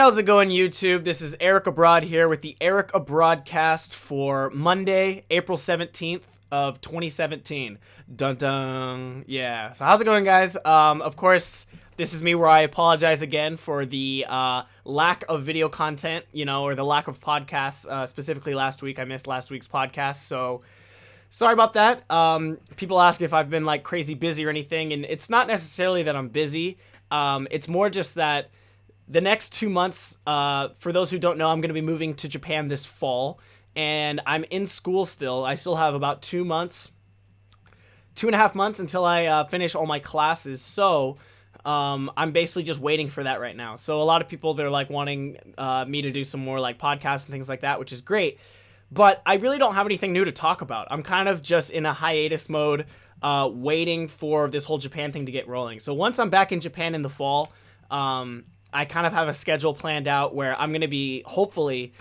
how's it going, YouTube? This is Eric Abroad here with the Eric Abroadcast for Monday, April 17th of 2017. Dun dun. Yeah. So how's it going, guys? Of course, this is me where I apologize again for the lack of video content, or the lack of podcasts. Specifically last week, I missed last week's podcast, so sorry about that. People ask if I've been like crazy busy or anything, and it's not necessarily that I'm busy. It's more just that the next 2 months, for those who don't know, I'm going to be moving to Japan this fall, and I'm in school still. I still have about 2 months, 2.5 months until I finish all my classes, so I'm basically just waiting for that right now. So a lot of people, they're like wanting me to do some more like podcasts and things like that, which is great, but I really don't have anything new to talk about. I'm kind of just in a hiatus mode, waiting for this whole Japan thing to get rolling. So once I'm back in Japan in the fall, I kind of have a schedule planned out where I'm going to be hopefully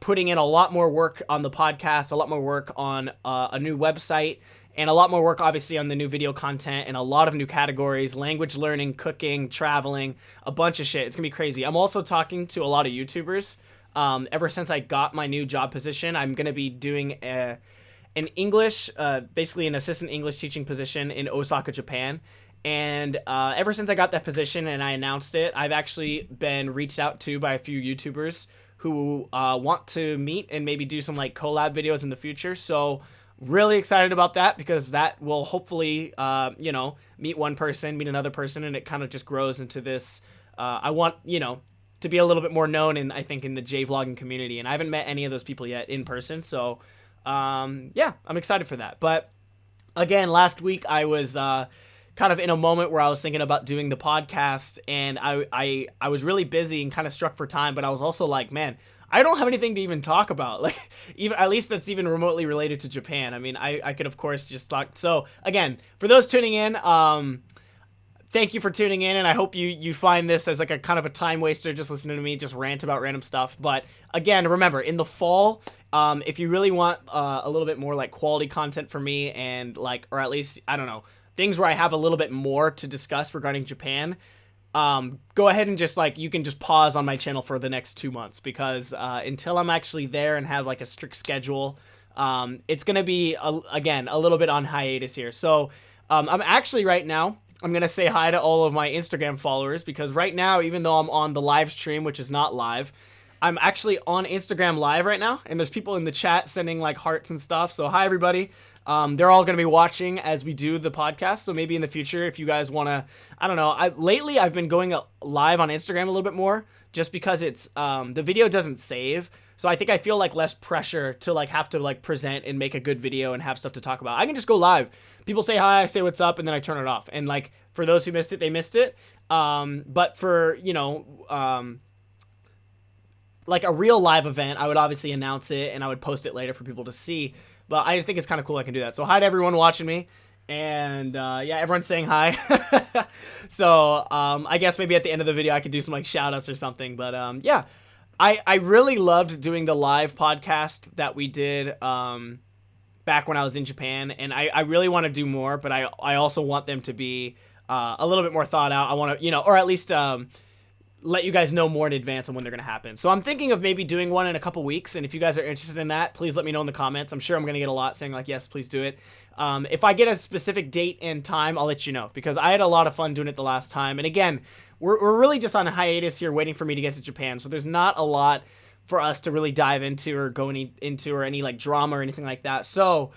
putting in a lot more work on the podcast, a lot more work on a new website, and a lot more work obviously on the new video content and a lot of new categories, language learning, cooking, traveling, a bunch of shit. It's going to be crazy. I'm also talking to a lot of YouTubers. Ever since I got my new job position, I'm going to be doing an English, basically an assistant English teaching position in Osaka, Japan. And ever since I got that position and I announced it, I've actually been reached out to by a few YouTubers who want to meet and maybe do some like collab videos in the future. So really excited about that because that will hopefully, meet one person, meet another person, and it kind of just grows into this. I want, to be a little bit more known in, I think, in the J-vlogging community. And I haven't met any of those people yet in person. So, yeah, I'm excited for that. But again, last week I was kind of in a moment where I was thinking about doing the podcast, and I was really busy and kind of struck for time, but I was also like, man, I don't have anything to even talk about, like, even at least that's even remotely related to Japan. I mean, I could of course just talk. So again, for those tuning in, thank you for tuning in, and I hope you find this as like a kind of a time waster, just listening to me just rant about random stuff. But again, remember, in the fall, if you really want a little bit more like quality content for me, and like, or at least, I don't know, things where I have a little bit more to discuss regarding Japan, go ahead and just like, you can just pause on my channel for the next 2 months, because until I'm actually there and have like a strict schedule, it's going to be, again, a little bit on hiatus here. So I'm actually right now, I'm going to say hi to all of my Instagram followers, because right now, even though I'm on the live stream, which is not live, I'm actually on Instagram live right now, and there's people in the chat sending like hearts and stuff. So hi, everybody. They're all going to be watching as we do the podcast. So maybe in the future, if you guys want to, I don't know. Lately, I've been going live on Instagram a little bit more, just because it's, the video doesn't save. So I think I feel like less pressure to like have to like present and make a good video and have stuff to talk about. I can just go live. People say hi, I say what's up, and then I turn it off. And like, for those who missed it, they missed it. But for, like a real live event, I would obviously announce it and I would post it later for people to see. But I think it's kind of cool I can do that. So hi to everyone watching me. And yeah, everyone's saying hi. So I guess maybe at the end of the video I could do some like shout outs or something. But yeah, I really loved doing the live podcast that we did back when I was in Japan. And I really want to do more, but I also want them to be a little bit more thought out. I want to, or at least let you guys know more in advance on when they're going to happen. So I'm thinking of maybe doing one in a couple weeks, and if you guys are interested in that, please let me know in the comments. I'm sure I'm going to get a lot saying like, yes, please do it. If I get a specific date and time, I'll let you know, because I had a lot of fun doing it the last time. And again, we're really just on a hiatus here waiting for me to get to Japan, so there's not a lot for us to really dive into or go into or any like drama or anything like that. So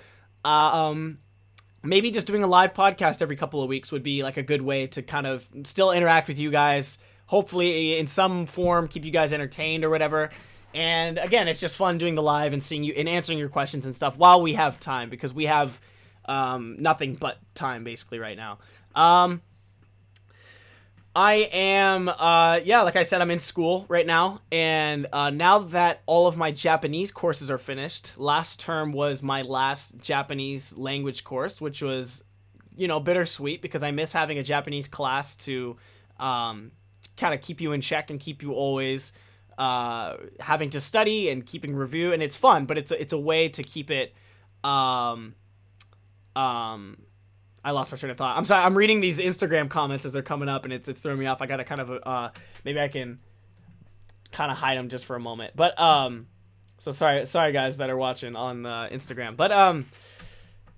maybe just doing a live podcast every couple of weeks would be like a good way to kind of still interact with you guys, hopefully in some form, keep you guys entertained or whatever. And again, it's just fun doing the live and seeing you and answering your questions and stuff while we have time, because we have nothing but time basically right now. I am, like I said, I'm in school right now. And now that all of my Japanese courses are finished, last term was my last Japanese language course, which was, bittersweet, because I miss having a Japanese class to kind of keep you in check and keep you always having to study and keeping review, and it's fun, but it's a way to keep it I lost my train of thought. I'm sorry. I'm reading these Instagram comments as they're coming up, and it's throwing me off. I gotta kind of maybe I can kind of hide them just for a moment. But so sorry guys that are watching on Instagram. But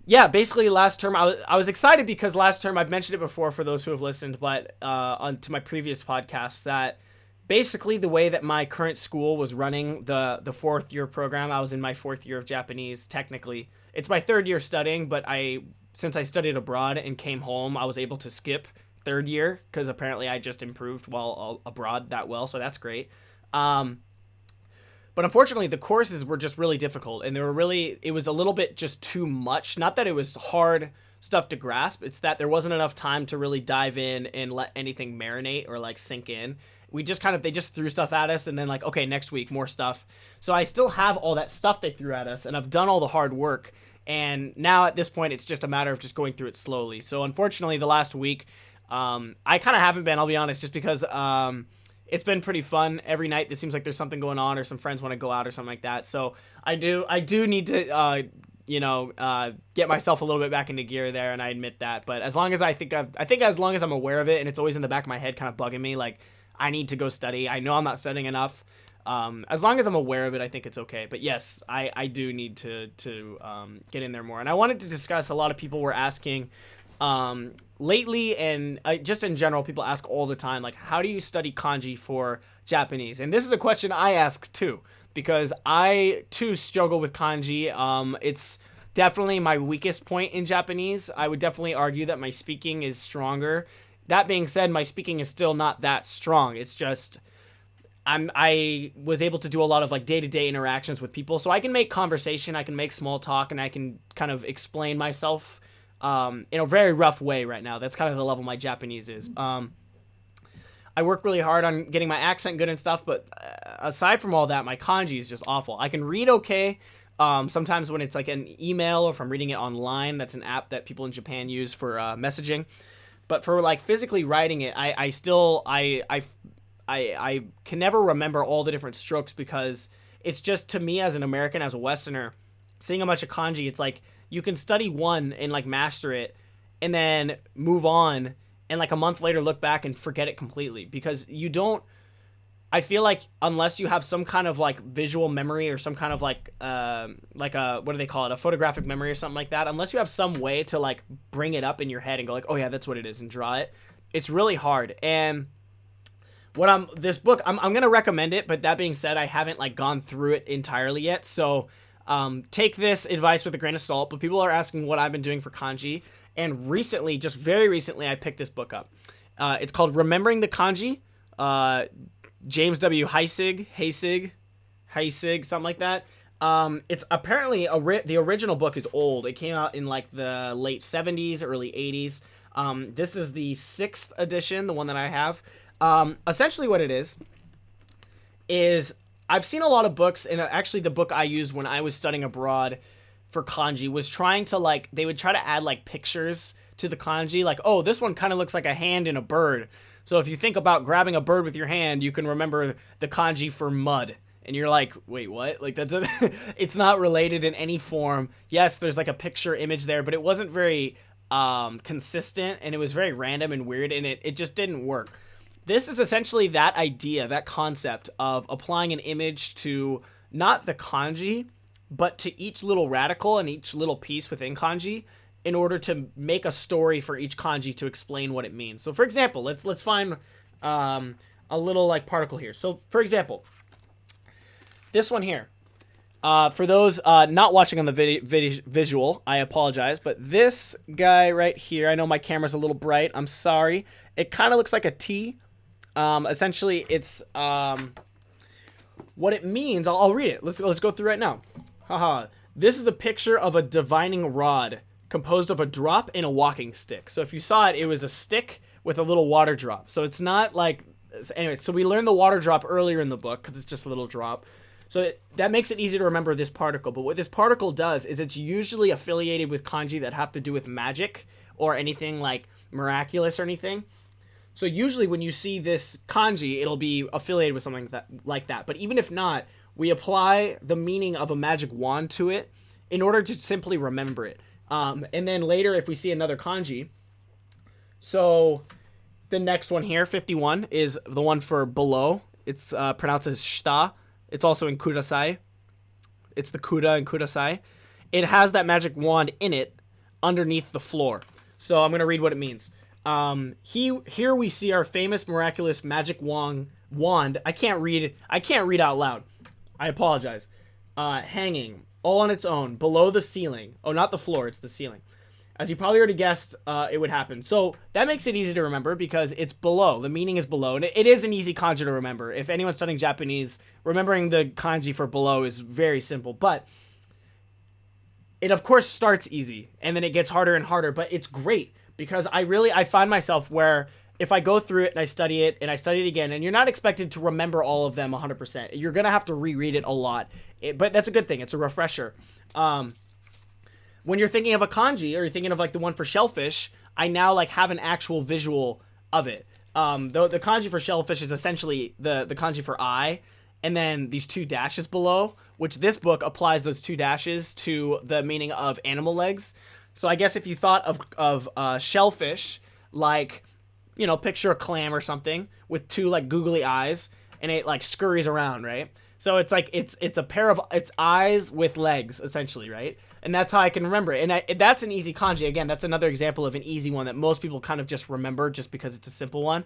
yeah, basically last term I was excited because last term, I've mentioned it before for those who have listened, but on to my previous podcast, that basically the way that my current school was running the fourth year program, I was in my fourth year of Japanese. Technically, it's my third year studying, but since I studied abroad and came home, I was able to skip third year because apparently I just improved while abroad that well, so that's great. But unfortunately, the courses were just really difficult, and it was a little bit just too much. Not that it was hard stuff to grasp, it's that there wasn't enough time to really dive in and let anything marinate or like sink in. They just threw stuff at us, and then like, okay, next week, more stuff. So I still have all that stuff they threw at us, and I've done all the hard work. And now at this point, it's just a matter of just going through it slowly. So unfortunately, the last week, I kind of haven't been, I'll be honest, just because it's been pretty fun. Every night, it seems like there's something going on, or some friends want to go out or something like that. So I do need to, get myself a little bit back into gear there, and I admit that. But as long as I think as long as I'm aware of it, and it's always in the back of my head kind of bugging me, like, I need to go study. I know I'm not studying enough. As long as I'm aware of it, I think it's okay. But yes, I do need to get in there more. And I wanted to discuss, a lot of people were asking lately, and just in general, people ask all the time, like, how do you study kanji for Japanese? And this is a question I ask too, because I too struggle with kanji. It's definitely my weakest point in Japanese. I would definitely argue that my speaking is stronger. That being said, my speaking is still not that strong. It's just I was able to do a lot of like day-to-day interactions with people, so I can make conversation, I can make small talk, and I can kind of explain myself in a very rough way right now. That's kind of the level my Japanese is. I work really hard on getting my accent good and stuff, but aside from all that, my kanji is just awful. I can read okay. Sometimes when it's like an email, or if I'm reading it online, that's an app that people in Japan use for messaging. But for like physically writing it, I can never remember all the different strokes, because it's just, to me as an American, as a Westerner, seeing a bunch of kanji, it's like you can study one and like master it and then move on, and like a month later look back and forget it completely, because I feel like unless you have some kind of like visual memory, or some kind of like a, what do they call it? A photographic memory or something like that. Unless you have some way to like bring it up in your head and go like, oh yeah, that's what it is, and draw it. It's really hard. And this book, I'm going to recommend it, but that being said, I haven't like gone through it entirely yet. So, take this advice with a grain of salt, but people are asking what I've been doing for kanji. And recently, just very recently, I picked this book up. It's called Remembering the Kanji. James W. Heisig, something like that. It's apparently the original book is old. It came out in like the late 70s, early 80s. This is the 6th edition, the one that I have. Essentially what it is I've seen a lot of books, and actually the book I used when I was studying abroad for kanji was trying to like, they would try to add like pictures to the kanji, like, oh, this one kind of looks like a hand in a bird. So if you think about grabbing a bird with your hand, you can remember the kanji for mud. And you're like, wait, what? Like, it's not related in any form. Yes, there's like a picture image there, but it wasn't very consistent, and it was very random and weird, and it just didn't work. This is essentially that idea, that concept of applying an image to not the kanji, but to each little radical and each little piece within kanji, in order to make a story for each kanji to explain what it means. So for example, let's find a little like particle here. So for example, this one here. For those not watching on the visual, I apologize, but this guy right here, I know my camera's a little bright, I'm sorry. It kind of looks like a T. Essentially, it's what it means. I'll read it. Let's go through right now. Haha. This is a picture of a divining rod composed of a drop and a walking stick. So if you saw it, it was a stick with a little water drop. So it's not like, anyway, so we learned the water drop earlier in the book because it's just a little drop. So that makes it easy to remember this particle. But what this particle does is it's usually affiliated with kanji that have to do with magic or anything like miraculous or anything. So usually when you see this kanji, it'll be affiliated with something like that. But even if not, we apply the meaning of a magic wand to it in order to simply remember it. And then later, if we see another kanji, so the next one here, 51, is the one for below. It's pronounced as shita. It's also in kudasai. It's the kuda and kudasai. It has that magic wand in it underneath the floor. So I'm going to read what it means. Here we see our famous miraculous magic wand. I can't read out loud. I apologize. Hanging all on its own below the ceiling. Oh, not the floor. It's the ceiling. As you probably already guessed, it would happen. So that makes it easy to remember because it's below. The meaning is below. And it is an easy kanji to remember. If anyone's studying Japanese, remembering the kanji for below is very simple. But it, of course, starts easy. And then it gets harder and harder. But it's great because I find myself where if I go through it and I study it again, and you're not expected to remember all of them 100%. You're going to have to reread it a lot. But that's a good thing. It's a refresher. When you're thinking of a kanji or you're thinking of like the one for shellfish, I now like have an actual visual of it. The kanji for shellfish is essentially the kanji for eye, and then these two dashes below, which this book applies those two dashes to the meaning of animal legs. So I guess if you thought of shellfish, like, you know, picture a clam or something with two like googly eyes, and it like scurries around, right? So it's like it's a pair of its eyes with legs, essentially, right? And that's how I can remember it. And that's an easy kanji. Again, that's another example of an easy one that most people kind of just remember just because it's a simple one.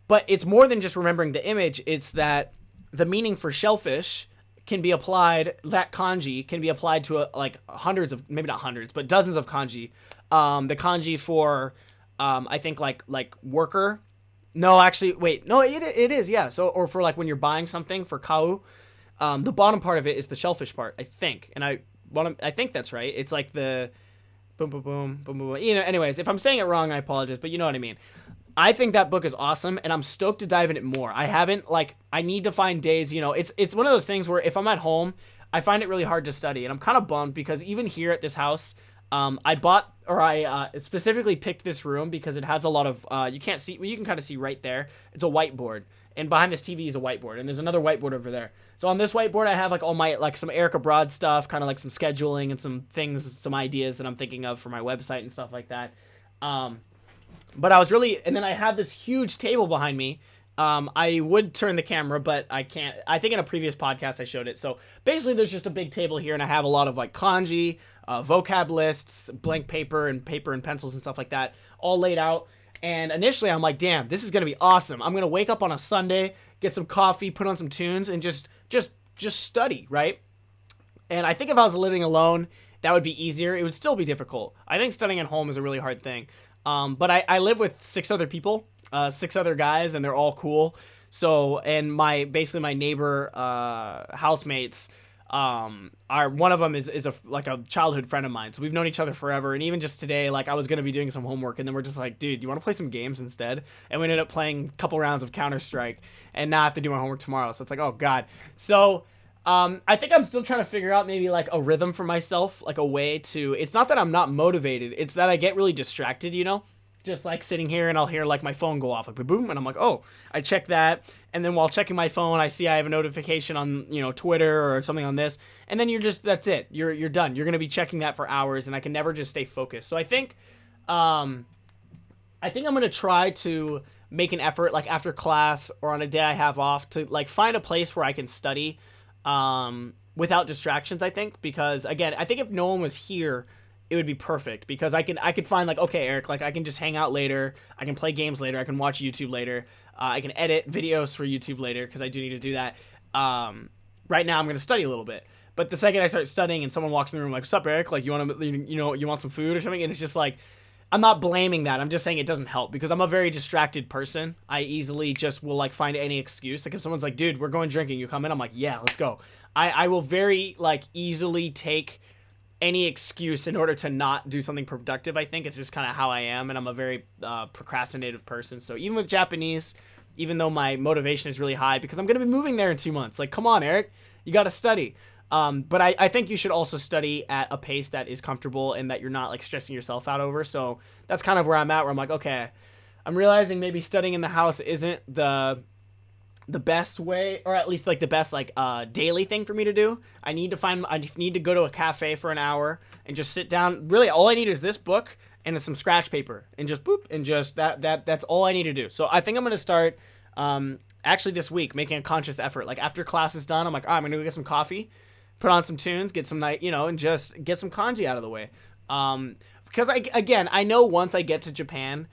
But it's more than just remembering the image. It's that the meaning for shellfish can be applied, that kanji can be applied to like hundreds of, maybe not hundreds, but dozens of kanji. The kanji for, I think like worker. No, actually, wait. No, it is, yeah. So, or for like when you're buying something for kau, the bottom part of it is the shellfish part, I think. And I think that's right. It's like the boom, boom, boom, boom, boom. You know, anyways, if I'm saying it wrong, I apologize, but you know what I mean. I think that book is awesome, and I'm stoked to dive in it more. I need to find days, you know, it's one of those things where if I'm at home, I find it really hard to study, and I'm kind of bummed because even here at this house, I specifically picked this room because it has a lot of, you can kind of see right there. It's a whiteboard, and behind this TV is a whiteboard, and there's another whiteboard over there. So on this whiteboard, I have like all my, like some Eric Abroad stuff, kind of like some scheduling and some things, some ideas that I'm thinking of for my website and stuff like that. But I was really, and then I have this huge table behind me. I would turn the camera, but I can't. I think in a previous podcast I showed it. So basically there's just a big table here, and I have a lot of like kanji, vocab lists, blank paper and pencils and stuff like that all laid out. And initially I'm like, damn, this is going to be awesome. I'm going to wake up on a Sunday, get some coffee, put on some tunes, and just study, right? And I think if I was living alone, that would be easier. It would still be difficult. I think studying at home is a really hard thing. But I live with 6 other people, 6 other guys, and they're all cool. So, and my neighbor, housemates, one of them is a childhood friend of mine. So we've known each other forever. And even just today, like I was going to be doing some homework, and then we're just like, dude, do you want to play some games instead? And we ended up playing a couple rounds of Counter-Strike, and now I have to do my homework tomorrow. So it's like, oh God. So, I think I'm still trying to figure out maybe like a rhythm for myself, like a way to, it's not that I'm not motivated. It's that I get really distracted, you know, just like sitting here and I'll hear like my phone go off like boom. And I'm like, oh, I check that. And then while checking my phone, I see I have a notification on, you know, Twitter or something on this. And then that's it. You're done. You're going to be checking that for hours, and I can never just stay focused. So I think I'm going to try to make an effort like after class or on a day I have off to like find a place where I can study without distractions, I think, because again, I think if no one was here, it would be perfect because I could find like, okay, Eric, like I can just hang out later. I can play games later. I can watch YouTube later. I can edit videos for YouTube later because I do need to do that. Right now I'm going to study a little bit, but the second I start studying and someone walks in the room like, what's up, Eric? Like you want some food or something? And it's just like, I'm not blaming that. I'm just saying it doesn't help because I'm a very distracted person. I easily just will like find any excuse. Like if someone's like, dude, we're going drinking, you come in? I'm like, yeah, let's go. I will very like easily take any excuse in order to not do something productive. I think it's just kind of how I am. And I'm a very procrastinative person. So even with Japanese, even though my motivation is really high because I'm going to be moving there in 2 months, like, come on, Eric, you got to study. But I think you should also study at a pace that is comfortable and that you're not like stressing yourself out over. So that's kind of where I'm at, where I'm like, okay, I'm realizing maybe studying in the house isn't the best way, or at least like the best like daily thing for me to do. I need to go to a cafe for an hour and just sit down. Really, all I need is this book and some scratch paper and just boop, and just that's all I need to do. So I think I'm going to start actually this week making a conscious effort. Like after class is done, I'm like, I'm gonna go get some coffee, put on some tunes, get some night, and just get some kanji out of the way. Because I know once I get to Japan,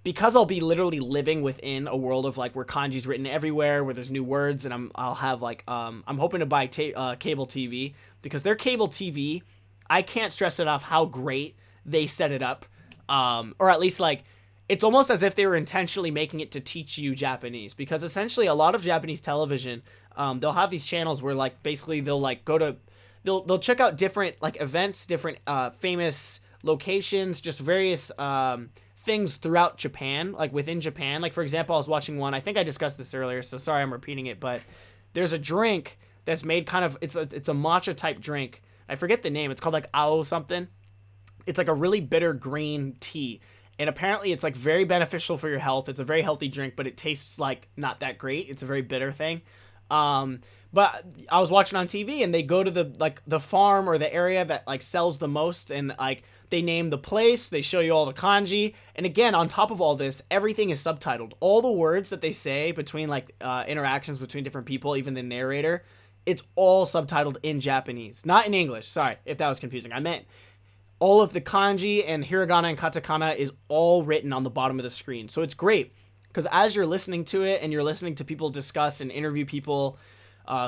because I'll be literally living within a world of like where kanji's written everywhere, where there's new words, and I'll have like I'm hoping to buy cable TV, because their cable TV, I can't stress enough how great they set it up, or at least like it's almost as if they were intentionally making it to teach you Japanese, because essentially a lot of Japanese television, they'll have these channels where like basically they'll like they'll check out different like events, different famous locations, just various things throughout Japan, like within Japan. Like for example, I was watching one, I think I discussed this earlier, so sorry I'm repeating it, but there's a drink that's made kind of, it's a matcha type drink. I forget the name. It's called like Ao something. It's like a really bitter green tea. And apparently it's like very beneficial for your health. It's a very healthy drink, but it tastes like not that great. It's a very bitter thing. But I was watching on TV, and they go to the farm or the area that like sells the most, and like they name the place, they show you all the kanji, and again, on top of all this, everything is subtitled. All the words that they say between like interactions between different people, even the narrator, it's all subtitled in Japanese, not in English. Sorry if that was confusing. I meant all of the kanji and hiragana and katakana is all written on the bottom of the screen. So it's great, because as you're listening to it and you're listening to people discuss and interview people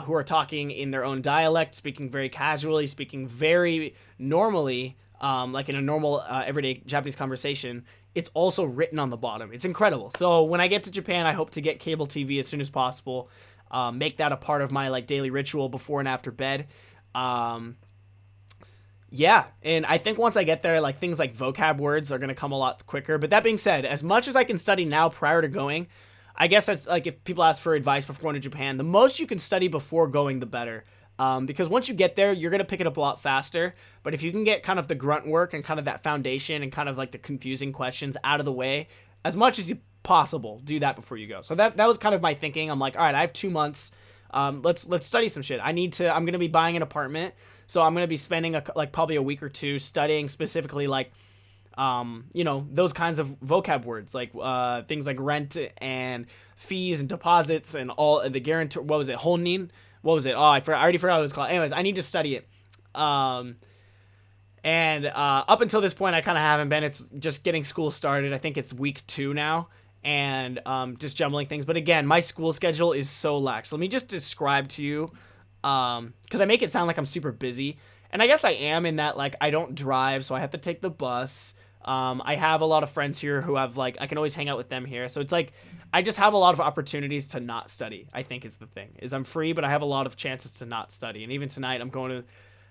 who are talking in their own dialect, speaking very casually, speaking very normally, like in a normal everyday Japanese conversation, it's also written on the bottom. It's incredible. So when I get to Japan, I hope to get cable TV as soon as possible. Make that a part of my like daily ritual before and after bed. Yeah, and I think once I get there, like things like vocab words are going to come a lot quicker. But that being said, as much as I can study now prior to going, I guess that's like if people ask for advice before going to Japan, the most you can study before going, the better. Because once you get there, you're going to pick it up a lot faster. But if you can get kind of the grunt work and kind of that foundation and kind of like the confusing questions out of the way, as much as possible, do that before you go. So that was kind of my thinking. I'm like, all right, I have 2 months. Let's study some shit. I'm going to be buying an apartment. So I'm going to be spending probably a week or two studying specifically like, those kinds of vocab words, like things like rent and fees and deposits and all the guarantee. What was it? Honin? What was it? Oh, I already forgot what it was called. Anyways, I need to study it. And up until this point, I kind of haven't been. It's just getting school started. I think it's week 2 now. And just jumbling things. But again, my school schedule is so lax. Let me just describe to you, because I make it sound like I'm super busy. And I guess I am, in that like I don't drive, so I have to take the bus. I have a lot of friends here who have like, I can always hang out with them here. So it's like, I just have a lot of opportunities to not study, I think is the thing. Is I'm free, but I have a lot of chances to not study. And even tonight I'm going to,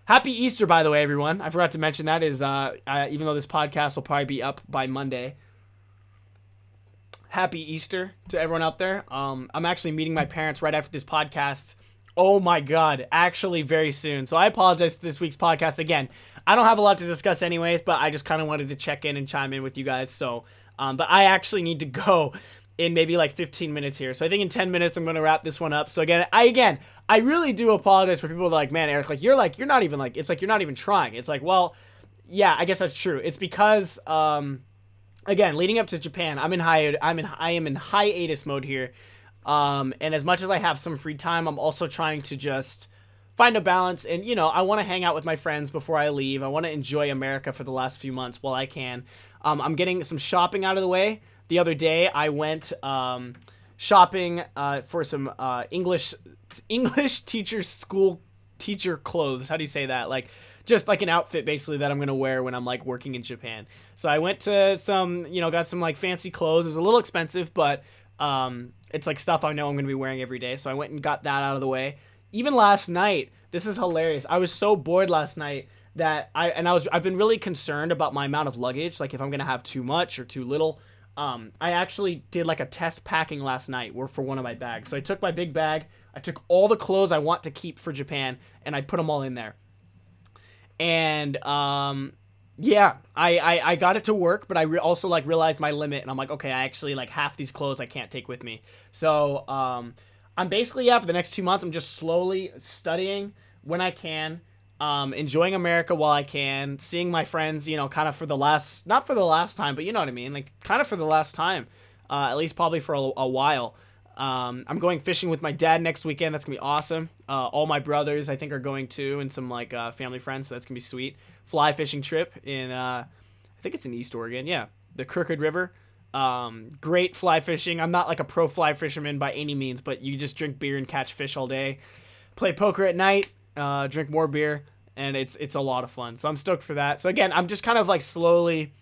Happy Easter, by the way, everyone. I forgot to mention that is, even though this podcast will probably be up by Monday, Happy Easter to everyone out there. I'm actually meeting my parents right after this podcast. Oh my God, actually very soon. So I apologize for this week's podcast. Again, I don't have a lot to discuss anyways, but I just kind of wanted to check in and chime in with you guys. So, but I actually need to go in maybe like 15 minutes here. So I think in 10 minutes, I'm going to wrap this one up. So I really do apologize for people that are like, man, Eric, you're not even like, it's like, you're not even trying. It's like, well, yeah, I guess that's true. It's because, again, leading up to Japan, I am in hiatus mode here. And as much as I have some free time, I'm also trying to just find a balance. And, I want to hang out with my friends before I leave. I want to enjoy America for the last few months while I can. I'm getting some shopping out of the way. The other day, I went shopping for some English school teacher clothes. How do you say that? Like, just like an outfit basically that I'm going to wear when I'm like working in Japan. So I went to some, got some like fancy clothes. It was a little expensive, but it's like stuff I know I'm going to be wearing every day. So I went and got that out of the way. Even last night, this is hilarious. I was so bored last night that I've been really concerned about my amount of luggage. Like if I'm going to have too much or too little. I actually did like a test packing last night for one of my bags. So I took my big bag, I took all the clothes I want to keep for Japan, and I put them all in there. And, yeah, I got it to work, but I also like realized my limit, and I'm like, okay, I actually like half these clothes I can't take with me. So, I'm basically, for the next 2 months, I'm just slowly studying when I can, enjoying America while I can, seeing my friends, kind of not for the last time, but you know what I mean? Like kind of for the last time, at least probably for a while. I'm going fishing with my dad next weekend. That's gonna be awesome. All my brothers, I think, are going too, and some like family friends, so that's gonna be sweet. Fly fishing trip in I think it's in East Oregon. Yeah, the Crooked River. Great fly fishing. I'm not like a pro fly fisherman by any means, but you just drink beer and catch fish all day, play poker at night, drink more beer, and it's a lot of fun. So I'm stoked for that. So again, I'm just kind of like slowly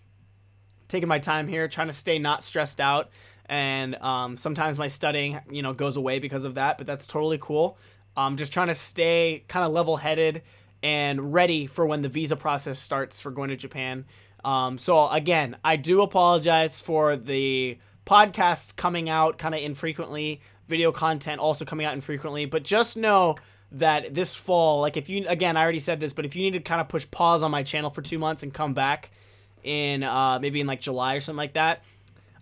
taking my time here, trying to stay not stressed out. And sometimes my studying, goes away because of that, but that's totally cool. I'm just trying to stay kind of level-headed and ready for when the visa process starts for going to Japan. So again, I do apologize for the podcasts coming out kind of infrequently, video content also coming out infrequently, but just know that this fall, like if you, again, I already said this, but if you need to kind of push pause on my channel for 2 months and come back in maybe in like July or something like that,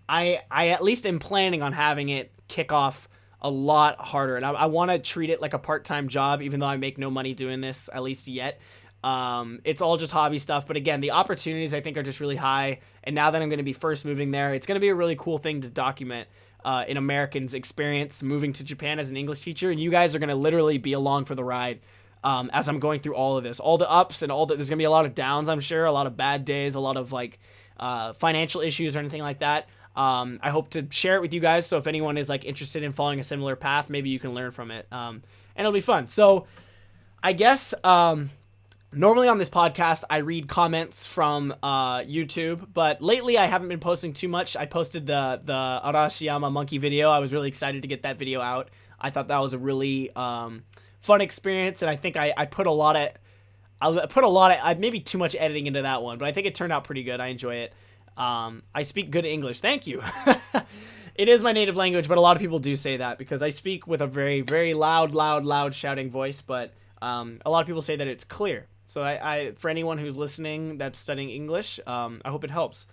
I at least am planning on having it kick off a lot harder. And I want to treat it like a part-time job, even though I make no money doing this, at least yet. It's all just hobby stuff. But again, the opportunities I think are just really high. And now that I'm going to be first moving there, it's going to be a really cool thing to document an American's experience moving to Japan as an English teacher. And you guys are going to literally be along for the ride as I'm going through all of this. All the ups and there's going to be a lot of downs, I'm sure. A lot of bad days, a lot of like financial issues or anything like that. I hope to share it with you guys. So if anyone is like interested in following a similar path, maybe you can learn from it. And it'll be fun. So I guess, normally on this podcast, I read comments from, YouTube, but lately I haven't been posting too much. I posted the Arashiyama monkey video. I was really excited to get that video out. I thought that was a really, fun experience. And I think I put a lot of, maybe too much editing into that one, but I think it turned out pretty good. I enjoy it. I speak good English. Thank you. It is my native language, but a lot of people do say that because I speak with a very, very loud shouting voice, but a lot of people say that it's clear. So I for anyone who's listening that's studying English, I hope it helps.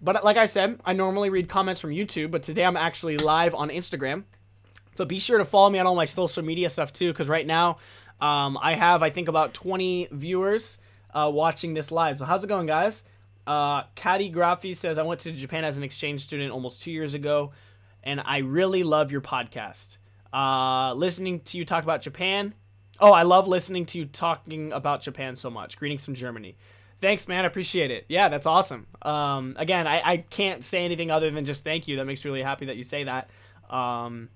But like I said, I normally read comments from YouTube, but today I'm actually live on Instagram. So be sure to follow me on all my social media stuff too, because right now I have, I think, about 20 viewers watching this live. So how's it going, guys? Caddy Graffi says, I went to Japan as an exchange student almost 2 years ago, and I really love your podcast. Listening to you talk about Japan. Oh, I love listening to you talking about Japan so much. Greetings from Germany. Thanks, man. I appreciate it. Yeah, that's awesome. Again, I can't say anything other than just thank you. That makes me really happy that you say that. How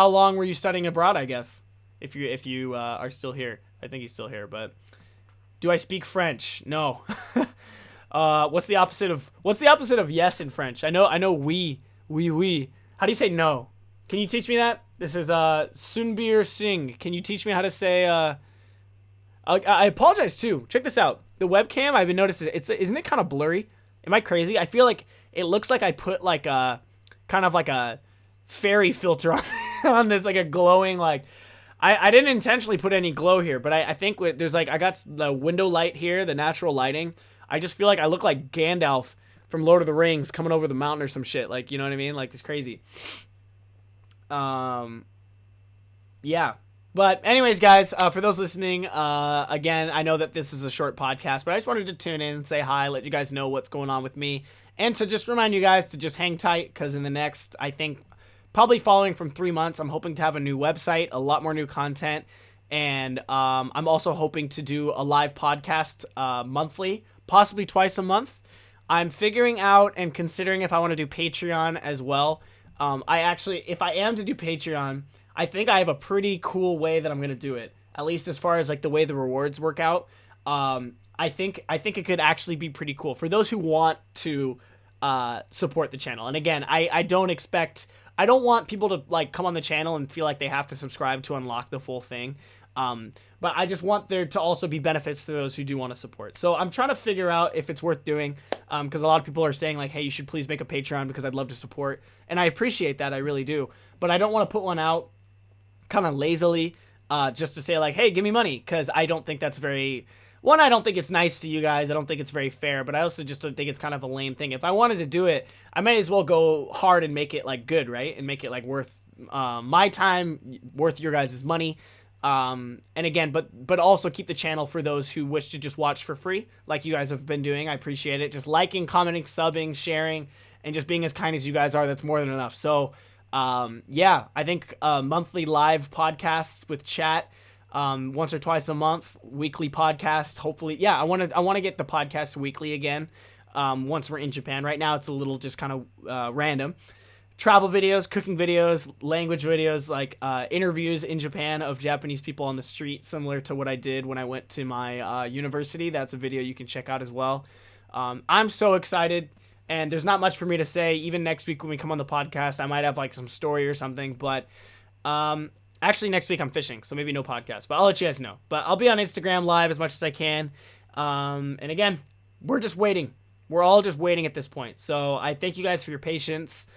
long were you studying abroad, I guess, if you are still here? I think he's still here, but do I speak French? No. What's the opposite of yes in French? I know oui. How do you say no? Can you teach me that? This is Sunbir Singh. Can you teach me how to say I apologize too. Check this out. The webcam, I've been noticing isn't it kind of blurry? Am I crazy? I feel like it looks like I put like a kind of like a fairy filter on this, like a glowing, like I didn't intentionally put any glow here, but I think there's like, I got the window light here, the natural lighting. I just feel like I look like Gandalf from Lord of the Rings coming over the mountain or some shit. Like, you know what I mean? Like, it's crazy. Yeah. But anyways, guys, for those listening, again, I know that this is a short podcast, but I just wanted to tune in and say hi, let you guys know what's going on with me, and to just remind you guys to just hang tight, because in the next, I think, probably following from 3 months, I'm hoping to have a new website, a lot more new content, and I'm also hoping to do a live podcast monthly, possibly twice a month. I'm figuring out and considering if I want to do Patreon as well. If I am to do Patreon, I think I have a pretty cool way that I'm going to do it, at least as far as like the way the rewards work out. I think it could actually be pretty cool for those who want to support the channel. And again, I don't want people to like come on the channel and feel like they have to subscribe to unlock the full thing. But I just want there to also be benefits to those who do want to support. So I'm trying to figure out if it's worth doing, because a lot of people are saying like, hey, you should please make a Patreon because I'd love to support. And I appreciate that. I really do. But I don't want to put one out kind of lazily just to say like, hey, give me money, because I don't think that's very... One, I don't think it's nice to you guys. I don't think it's very fair, but I also just think it's kind of a lame thing. If I wanted to do it, I might as well go hard and make it like good, right? And make it like worth my time, worth your guys' money. And again, but also keep the channel for those who wish to just watch for free, like you guys have been doing. I appreciate it. Just liking, commenting, subbing, sharing, and just being as kind as you guys are, that's more than enough. So, yeah, I think monthly live podcasts with chat, once or twice a month, weekly podcast. Hopefully, yeah, I want to get the podcast weekly again. Once we're in Japan. Right now, it's a little just kind of random. Travel videos, cooking videos, language videos, like interviews in Japan of Japanese people on the street, similar to what I did when I went to my university. That's a video you can check out as well. I'm so excited, and there's not much for me to say. Even next week when we come on the podcast, I might have like some story or something, but actually next week I'm fishing, so maybe no podcast, but I'll let you guys know. But I'll be on Instagram live as much as I can. And again, we're just waiting. We're all just waiting at this point. So I thank you guys for your patience.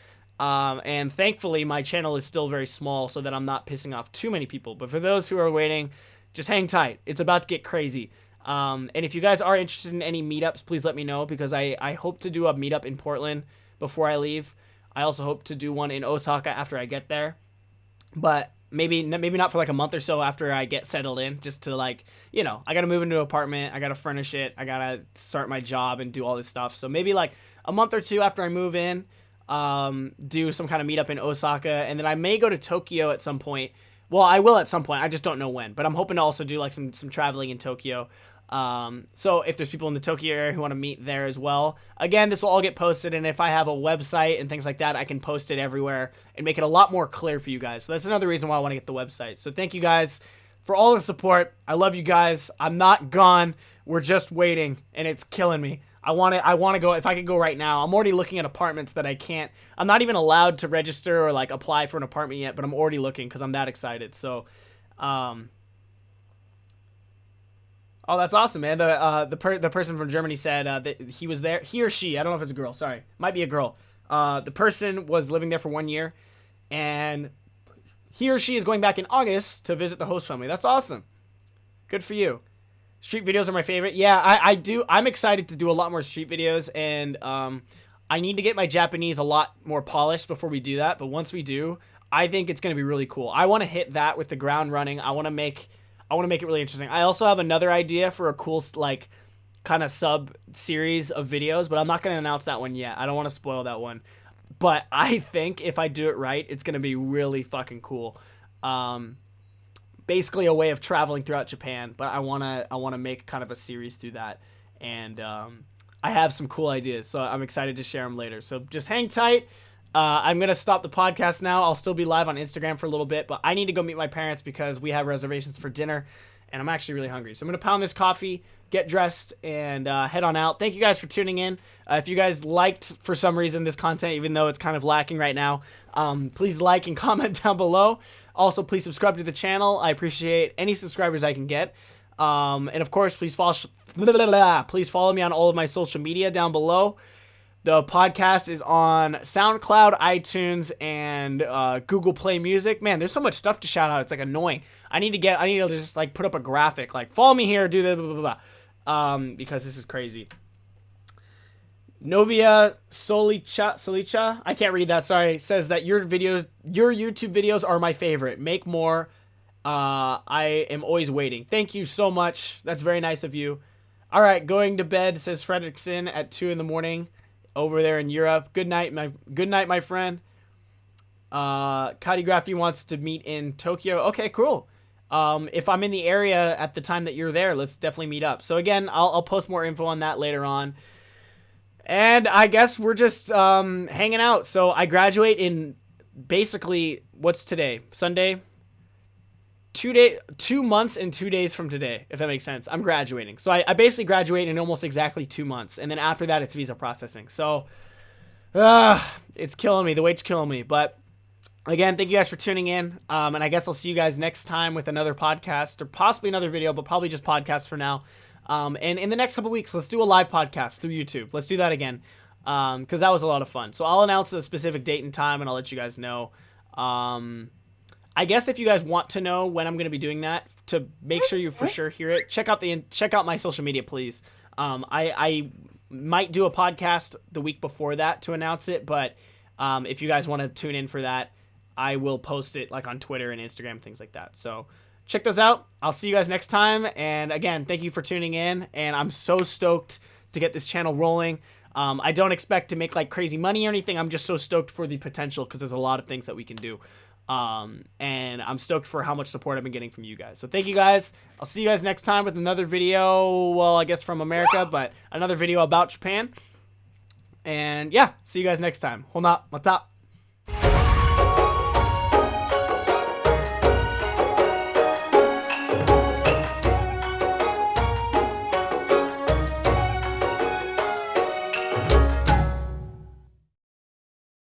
And thankfully, my channel is still very small so that I'm not pissing off too many people. But for those who are waiting, just hang tight. It's about to get crazy. And if you guys are interested in any meetups, please let me know, because I hope to do a meetup in Portland before I leave. I also hope to do one in Osaka after I get there. But maybe not for like a month or so after I get settled in, just to like, you know, I got to move into an apartment. I got to furnish it. I got to start my job and do all this stuff. So maybe like a month or two after I move in, do some kind of meetup in Osaka. And then I may go to Tokyo at some point. Well, I will at some point. I just don't know when, but I'm hoping to also do like some traveling in Tokyo. So if there's people in the Tokyo area who want to meet there as well, again, this will all get posted. And if I have a website and things like that, I can post it everywhere and make it a lot more clear for you guys. So that's another reason why I want to get the website. So thank you guys for all the support. I love you guys. I'm not gone. We're just waiting, and it's killing me. I want to go. If I could go right now, I'm already looking at apartments that I can't. I'm not even allowed to register or like apply for an apartment yet, but I'm already looking because I'm that excited. So, oh, that's awesome, man. The person from Germany said that he was there. He or she, I don't know if it's a girl. Sorry, might be a girl. The person was living there for 1 year, and he or she is going back in August to visit the host family. That's awesome. Good for you. Street videos are my favorite. Yeah, I do. I'm excited to do a lot more street videos, and I need to get my Japanese a lot more polished before we do that. But once we do, I think it's going to be really cool. I want to hit that with the ground running. I want to make it really interesting. I also have another idea for a cool like kind of sub series of videos, but I'm not going to announce that one yet. I don't want to spoil that one. But I think if I do it right, it's going to be really fucking cool. Basically a way of traveling throughout Japan, but I want to make kind of a series through that. And I have some cool ideas, so I'm excited to share them later. So just hang tight. I'm going to stop the podcast now. I'll still be live on Instagram for a little bit, but I need to go meet my parents because we have reservations for dinner, and I'm actually really hungry. So I'm going to pound this coffee, get dressed, and head on out. Thank you guys for tuning in. If you guys liked, for some reason, this content, even though it's kind of lacking right now, please like and comment down below. Also, please subscribe to the channel. I appreciate any subscribers I can get. And of course, please follow me on all of my social media down below. The podcast is on SoundCloud, iTunes, and Google Play Music. Man, there's so much stuff to shout out. It's like annoying. I need to just like put up a graphic, like follow me here, do the blah blah blah, because this is crazy. Novia Solicha, I can't read that, sorry, says that your YouTube videos are my favorite. Make more. I am always waiting. Thank you so much. That's very nice of you. All right, going to bed, says Fredrickson at 2 a.m. over there in Europe. Good night, my friend. Kadigraphy wants to meet in Tokyo. Okay, cool. If I'm in the area at the time that you're there, let's definitely meet up. So again, I'll post more info on that later on. And I guess we're just hanging out. So I graduate in basically, what's today? Sunday? 2 months and 2 days from today, if that makes sense. I'm graduating. So I basically graduate in almost exactly 2 months. And then after that, it's visa processing. So it's killing me. The wait's killing me. But again, thank you guys for tuning in. And I guess I'll see you guys next time with another podcast or possibly another video, but probably just podcast for now. And in the next couple weeks, let's do a live podcast through YouTube. Let's do that again, because that was a lot of fun. So I'll announce a specific date and time, and I'll let you guys know. I guess if you guys want to know when I'm going to be doing that, to make sure you for sure hear it, check out my social media, please. I might do a podcast the week before that to announce it, but if you guys want to tune in for that, I will post it like on Twitter and Instagram, things like that. So check those out. I'll see you guys next time. And again, thank you for tuning in. And I'm so stoked to get this channel rolling. I don't expect to make like crazy money or anything. I'm just so stoked for the potential because there's a lot of things that we can do. And I'm stoked for how much support I've been getting from you guys. So thank you guys. I'll see you guys next time with another video. Well, I guess from America, but another video about Japan. And yeah, see you guys next time. Hona mata.